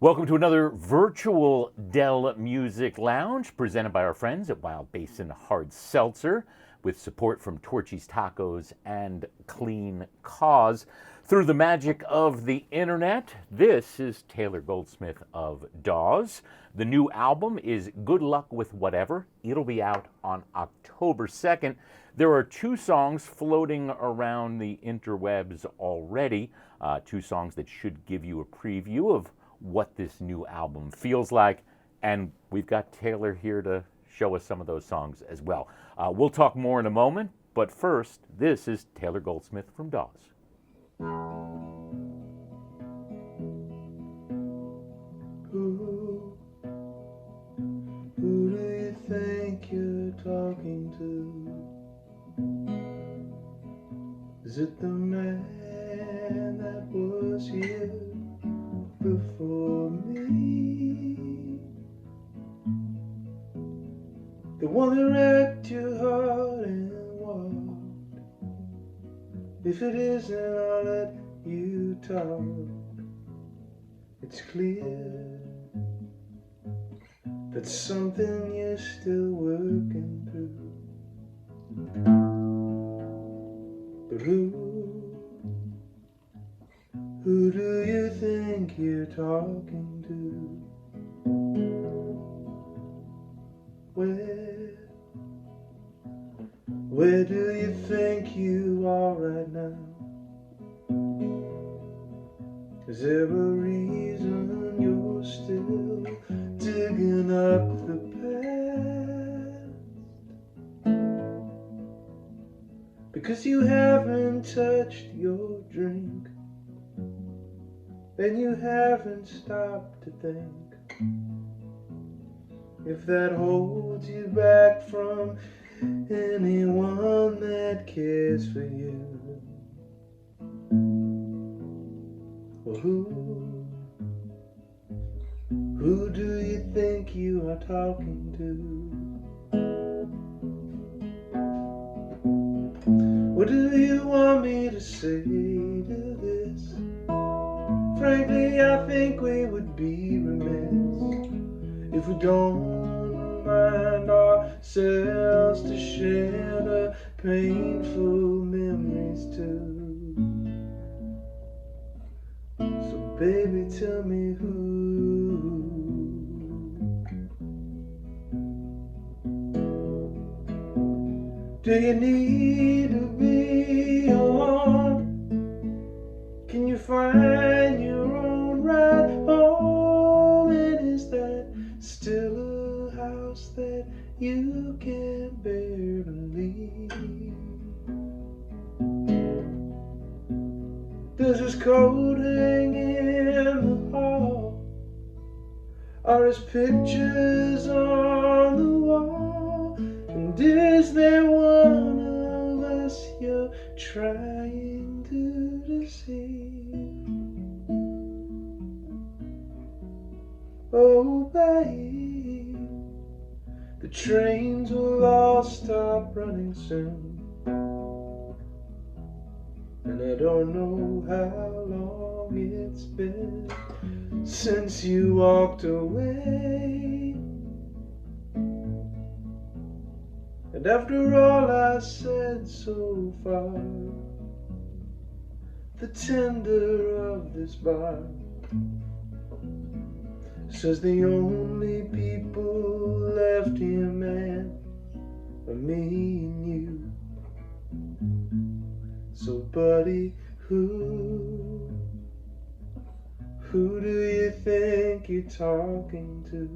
Welcome to another virtual Dell Music Lounge presented by our friends at Wild Basin Hard Seltzer with support from Torchy's Tacos and Clean Cause. Through the magic of the internet, this is Taylor Goldsmith of Dawes. The new album is Good Luck with Whatever. It'll be out on October 2nd. There are two songs floating around the interwebs already, two songs that should give you a preview of what this new album feels like. And we've got Taylor here to show us some of those songs as well. We'll talk more in a moment, but first, this is Taylor Goldsmith from Dawes. Who do you think you're talking to? Is it the man that was here before me? The one that wrecked your heart and walked? If it isn't, I'll let you talk. It's clear that's something you're still working through. But who do you think you're talking to? Where do you think you are right now? Is there a reason you're still digging up the past? Because you haven't touched your drink, then you haven't stopped to think if that holds you back from anyone that cares for you. Well, who do you think you are talking to? What do you want me to say to this? Frankly, I think we would be remiss if we don't mind ourselves to share the painful memories too. So baby, tell me who do you need to be on? Can you find your own right home? And is that still a house that you can bear to leave? Does his coat hang in the hall? Are his pictures on the wall? And is there one of us you're trying to deceive? Oh babe, the trains will all stop running soon, and I don't know how long it's been since you walked away. And after all I said so far, the tender of this bar says the only people left here, man, are me and you. So buddy, who do you think you're talking to?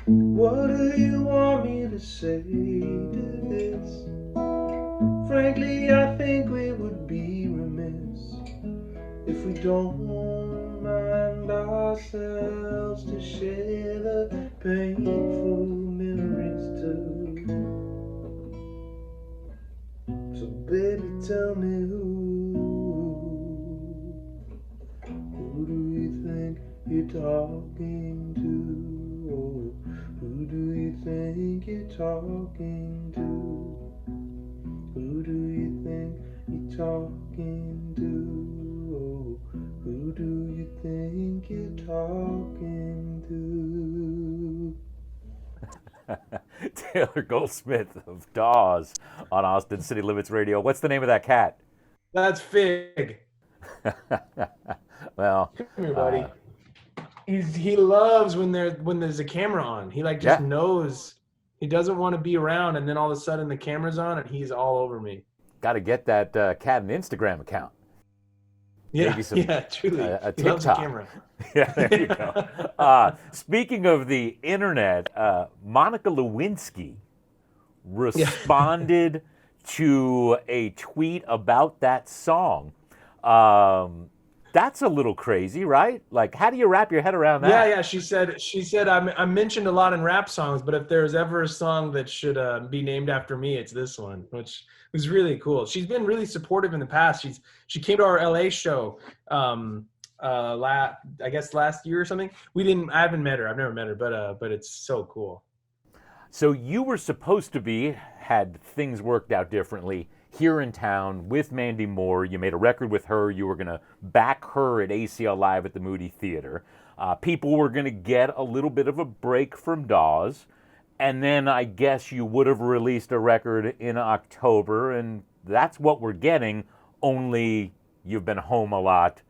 What do you want me to say to this? Frankly, I think we would be remiss if we don't mind ourselves to share the painful memories too. So baby, tell me who do you think you're talking to? Oh, who do you think you're talking to? Who do you think you're talking to? Oh, do you think you're talking to? Taylor Goldsmith of Dawes on Austin City Limits Radio. What's the name of that cat? That's Fig. Well, Come here, buddy. He loves when there's a camera on. He like just Yeah. knows he doesn't want to be around, and then all of a sudden the camera's on and he's all over me. got to get that cat an Instagram account. Yeah, Maybe some, yeah, truly. a He loves the TikTok. camera. Yeah, there you go. Speaking of the internet, Monica Lewinsky responded to a tweet about that song. That's a little crazy, right? Like, how do you wrap your head around that? Yeah. She said I'm mentioned a lot in rap songs, but if there's ever a song that should be named after me, it's this one, which was really cool. She's been really supportive in the past. She came to our LA show, I guess last year or something. I haven't met her. I've never met her, but it's so cool. So you were supposed to be, had things worked out differently, here in town with Mandy Moore. You made a record with her. You were going to back her at ACL Live at the Moody Theater. People were going to get a little bit of a break from Dawes. And then I guess you would have released a record in October, and that's what we're getting, only you've been home a lot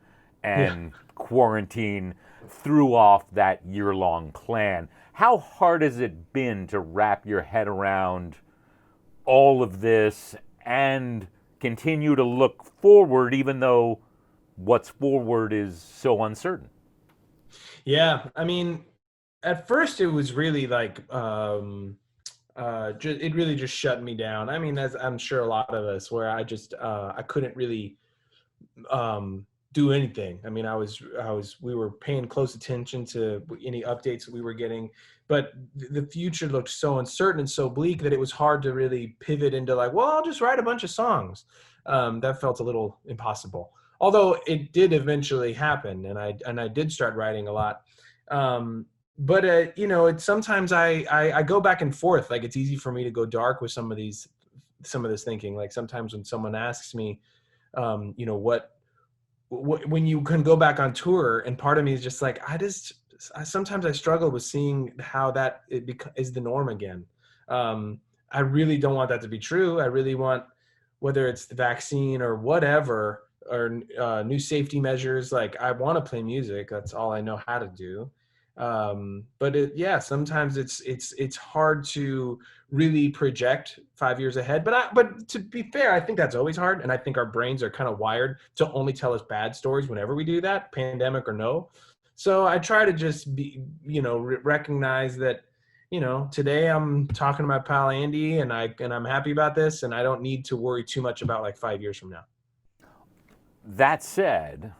and quarantine threw off that year-long plan. How hard has it been to wrap your head around all of this and continue to look forward, even though what's forward is so uncertain? Yeah, I mean, at first it was really like it really just shut me down. I mean, as I'm sure a lot of us, where I couldn't really do anything. I mean, we were paying close attention to any updates that we were getting, but the future looked so uncertain and so bleak that it was hard to really pivot into like, well, I'll just write a bunch of songs. That felt a little impossible. Although it did eventually happen, and I did start writing a lot. But it's sometimes I go back and forth. Like, it's easy for me to go dark with some of this thinking. Like, sometimes when someone asks me, what when you can go back on tour, and part of me is just like, sometimes I struggle with seeing how that is the norm again. I really don't want that to be true. I really want, whether it's the vaccine or whatever, or new safety measures, like, I want to play music. That's all I know how to do. But sometimes it's hard to really project 5 years ahead. But to be fair, I think that's always hard. And I think our brains are kind of wired to only tell us bad stories whenever we do that, pandemic or no. So I try to just be, recognize that, today I'm talking to my pal Andy, and I'm happy about this, and I don't need to worry too much about like 5 years from now. That said,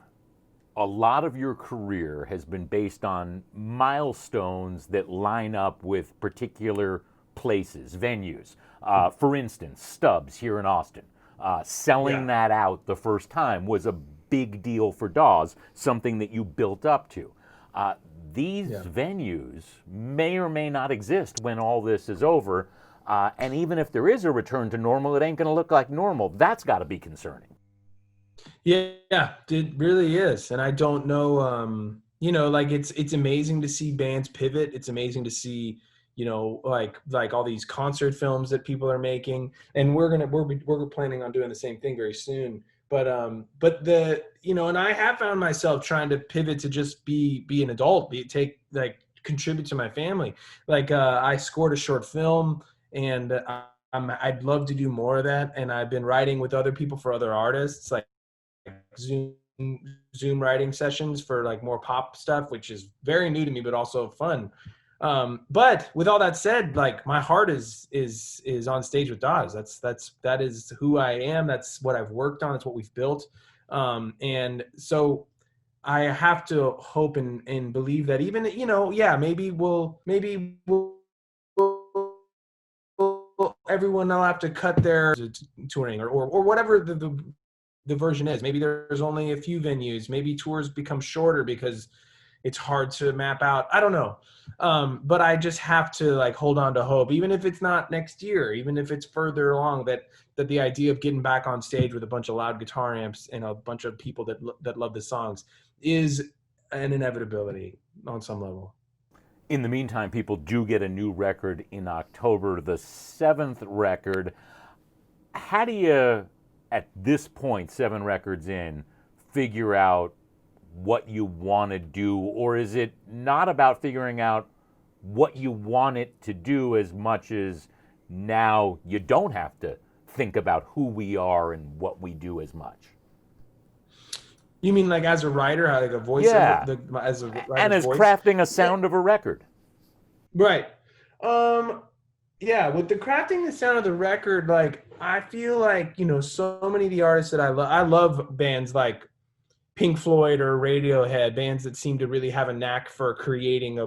a lot of your career has been based on milestones that line up with particular places, venues. For instance, Stubbs here in Austin. Selling that out the first time was a big deal for Dawes, something that you built up to. These venues may or may not exist when all this is over. And even if there is a return to normal, it ain't going to look like normal. That's got to be concerning. Yeah, it really is. And I don't know, like, it's amazing to see bands pivot. It's amazing to see, like all these concert films that people are making. And we're planning on doing the same thing very soon. But and I have found myself trying to pivot to just be an adult, contribute to my family. Like, I scored a short film, and I'd love to do more of that. And I've been writing with other people for other artists, like Zoom writing sessions for like more pop stuff, which is very new to me, but also fun. But with all that said, like, my heart is on stage with Dawes. That is who I am. That's what I've worked on. It's what we've built. And so I have to hope and believe that even, maybe we'll everyone will have to cut their touring or whatever the version is. Maybe there's only a few venues. Maybe tours become shorter because, it's hard to map out. I don't know. But I just have to like hold on to hope, even if it's not next year, even if it's further along, that the idea of getting back on stage with a bunch of loud guitar amps and a bunch of people that love the songs is an inevitability on some level. In the meantime, people do get a new record in October, the 7th record. How do you, at this point, 7 records in, figure out what you want to do? Or is it not about figuring out what you want it to do as much as now you don't have to think about who we are and what we do as much? You mean like as a writer, like a voice, Yeah. as a writer's And as voice? crafting a sound of a record. Right. Yeah, with the crafting the sound of the record, like I feel like, so many of the artists that I love bands like Pink Floyd or Radiohead, bands that seem to really have a knack for creating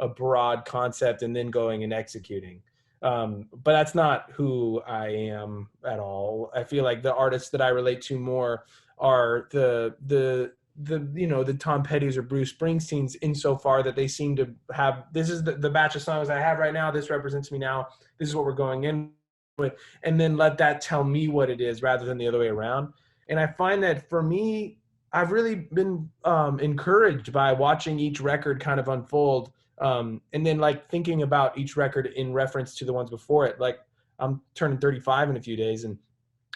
a broad concept and then going and executing. But that's not who I am at all. I feel like the artists that I relate to more are the Tom Petty's or Bruce Springsteen's, insofar that they seem to have, this is the batch of songs I have right now, this represents me now, this is what we're going in with, and then let that tell me what it is rather than the other way around. And I find that for me, I've really been encouraged by watching each record kind of unfold, and then like thinking about each record in reference to the ones before it. Like I'm turning 35 in a few days, and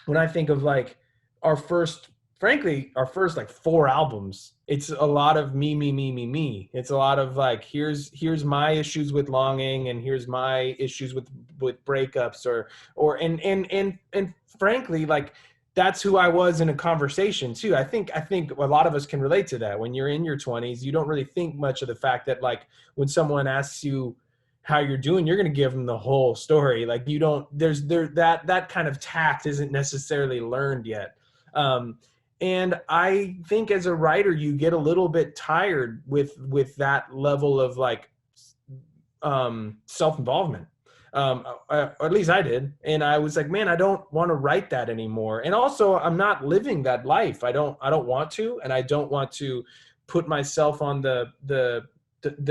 when I think of like our first like 4 albums, it's a lot of me. It's a lot of like, here's my issues with longing, and here's my issues with breakups, and frankly, like that's who I was in a conversation too. I think a lot of us can relate to that. When you're in your 20s, you don't really think much of the fact that like when someone asks you how you're doing, you're going to give them the whole story. Like you don't, that kind of tact isn't necessarily learned yet. And I think as a writer, you get a little bit tired with that level of like self-involvement. Or at least I did. And I was like, man, I don't want to write that anymore. And also I'm not living that life. I don't want to, and I don't want to put myself on the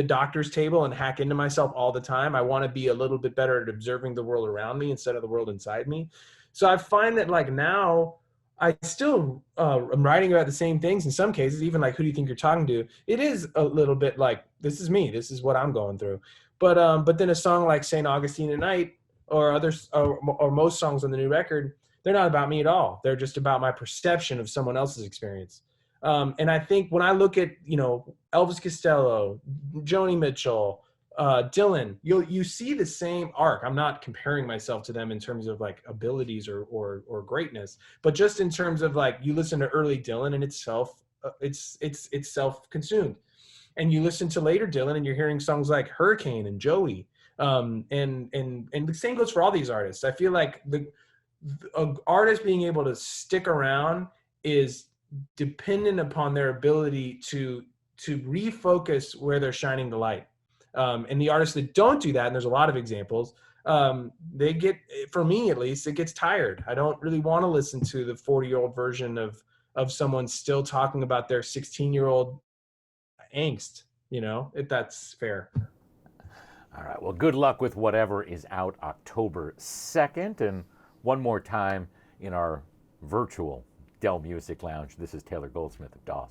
doctor's table and hack into myself all the time. I want to be a little bit better at observing the world around me instead of the world inside me. So I find that like now I still am writing about the same things in some cases, even like, who do you think you're talking to? It is a little bit like, this is me, this is what I'm going through. But then a song like St. Augustine at Night or others, or most songs on the new record, they're not about me at all. They're just about my perception of someone else's experience. And I think when I look at, Elvis Costello, Joni Mitchell, Dylan, you see the same arc. I'm not comparing myself to them in terms of like abilities or greatness, but just in terms of like, you listen to early Dylan and it's self-consumed. And you listen to later Dylan and you're hearing songs like Hurricane and Joey. And the same goes for all these artists. I feel like the artist being able to stick around is dependent upon their ability to refocus where they're shining the light. And the artists that don't do that, and there's a lot of examples, they get, for me at least, it gets tired. I don't really want to listen to the 40-year-old version of someone still talking about their 16-year-old angst, if that's fair. All right. Well, good luck with whatever is out October 2nd. And one more time in our virtual Dell Music Lounge, this is Taylor Goldsmith of Dawes.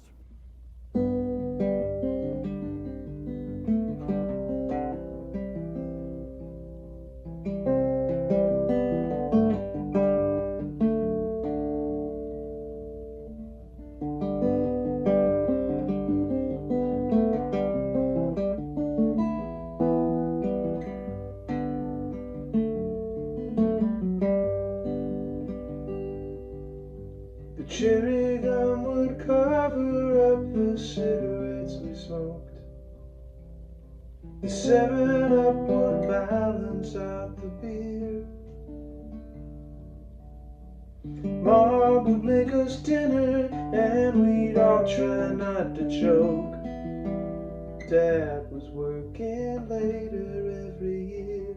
Cherry gum would cover up the cigarettes we smoked. The 7-Up would balance out the beer. Mom would make us dinner and we'd all try not to choke. Dad was working later every year.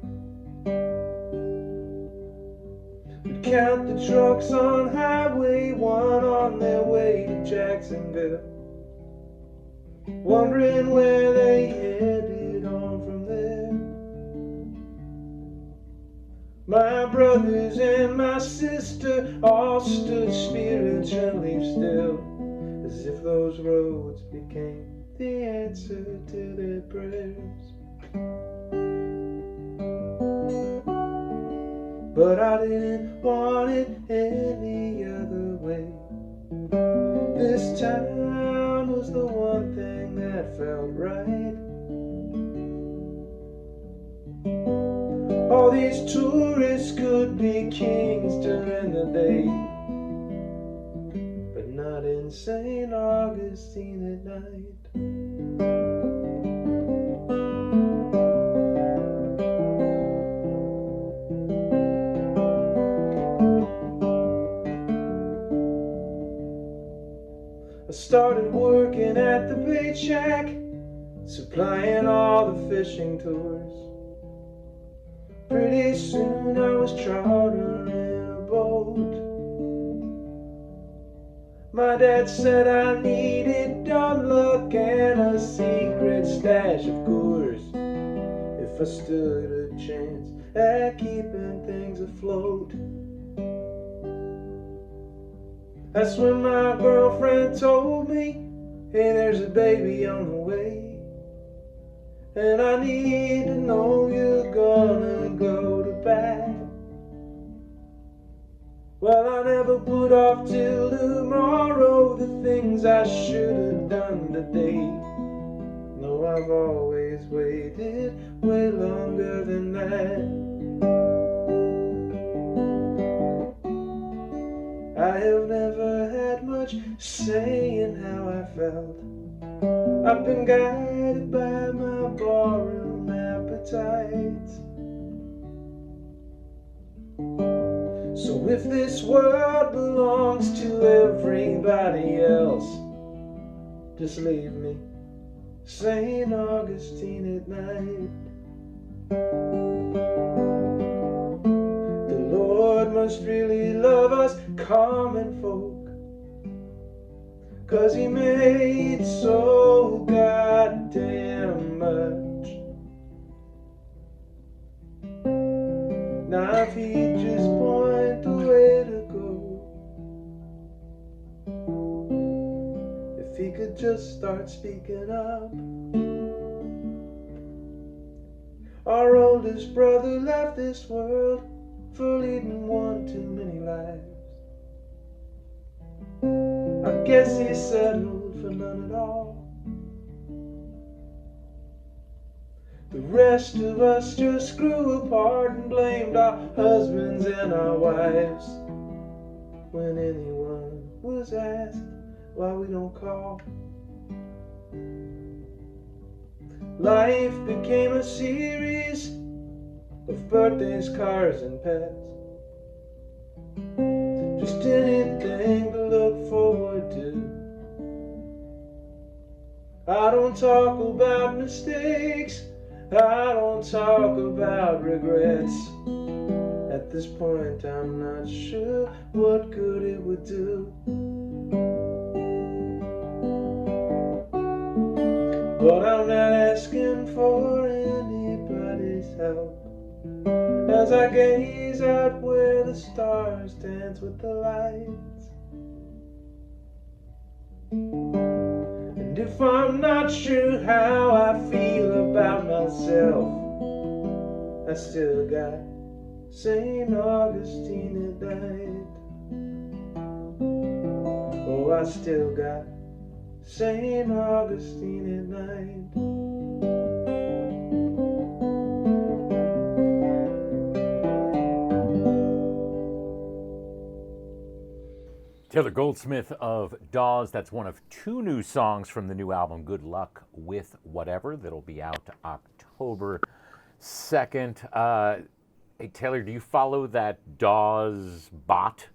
We'd count the trucks on Highway 1 on their way to Jacksonville. wondering where they headed on from there. My brothers and my sister all stood spiritually still, as if those roads became the answer to their prayers. But I didn't want it any other way. This town was the one thing that felt right. All these tourists could be kings during the day, but not in St. Augustine at night. I started working at the bait shack, supplying all the fishing tours. Pretty soon I was chartering a boat. My dad said I needed dumb luck and a secret stash of Coors if I stood a chance at keeping things afloat. That's when my girlfriend told me, hey, there's a baby on the way, and I need to know you're gonna go to bat. Well, I never put off till tomorrow the things I should have done today. No, I've always waited way longer than that. I have never had much say in how I felt. I've been guided by my barroom appetites. So if this world belongs to everybody else, just leave me St. Augustine at night. The Lord must really love us common folk, 'cause he made so goddamn much. Now if he'd just point the way to go, if he could just start speaking up. Our oldest brother left this world for leading one too many lives. I guess he settled for none at all. The rest of us just grew apart and blamed our husbands and our wives when anyone was asked why we don't call. Life became a series of birthdays, cars, and pets. Just anything to look forward to. I don't talk about mistakes, I don't talk about regrets. At this point I'm not sure what good it would do. But I'm not asking for anybody's help as I gaze out where the stars dance with the lights. And if I'm not sure how I feel about myself, I still got St. Augustine at night. Oh, I still got St. Augustine at night. Taylor Goldsmith of Dawes. That's one of two new songs from the new album, Good Luck with Whatever, that'll be out October 2nd. Hey, Taylor, do you follow that Dawes bot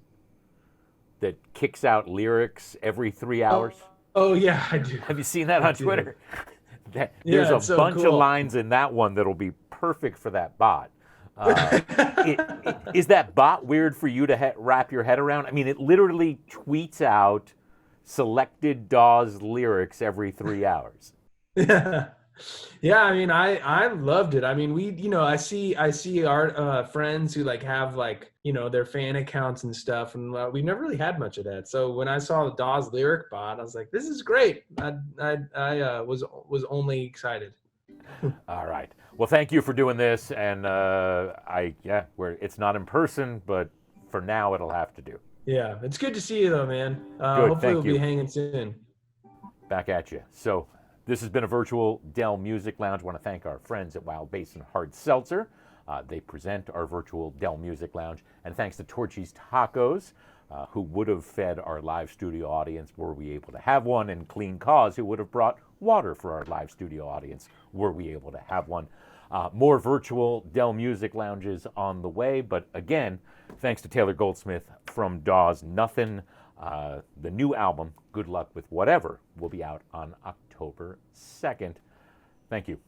that kicks out lyrics every 3 hours? Oh yeah, I do. Have you seen that on do. Twitter? There's Yeah, a it's so bunch of cool. lines in that one that'll be perfect for that bot. Is that bot weird for you to wrap your head around? I mean, it literally tweets out selected Dawes lyrics every 3 hours. Yeah. Yeah, I mean, I loved it. I mean, I see our friends who like have like their fan accounts and stuff, and we've never really had much of that. So when I saw the Dawes lyric bot, I was like, this is great. I was only excited. All right. Well, thank you for doing this, and it's not in person, but for now it'll have to do. Yeah, it's good to see you though, man. Good. Hopefully Thank we'll be you. hanging soon. Back at you. So this has been a virtual Dell Music Lounge. I want to thank our friends at Wild Basin Hard Seltzer. They present our virtual Dell Music Lounge. And thanks to Torchy's Tacos, who would have fed our live studio audience were we able to have one, and Clean Cause, who would have brought water for our live studio audience were we able to have one. More virtual Dell Music Lounges on the way. But again, thanks to Taylor Goldsmith from Dawes. Nothing. The new album, Good Luck with Whatever, will be out on October 2nd. Thank you.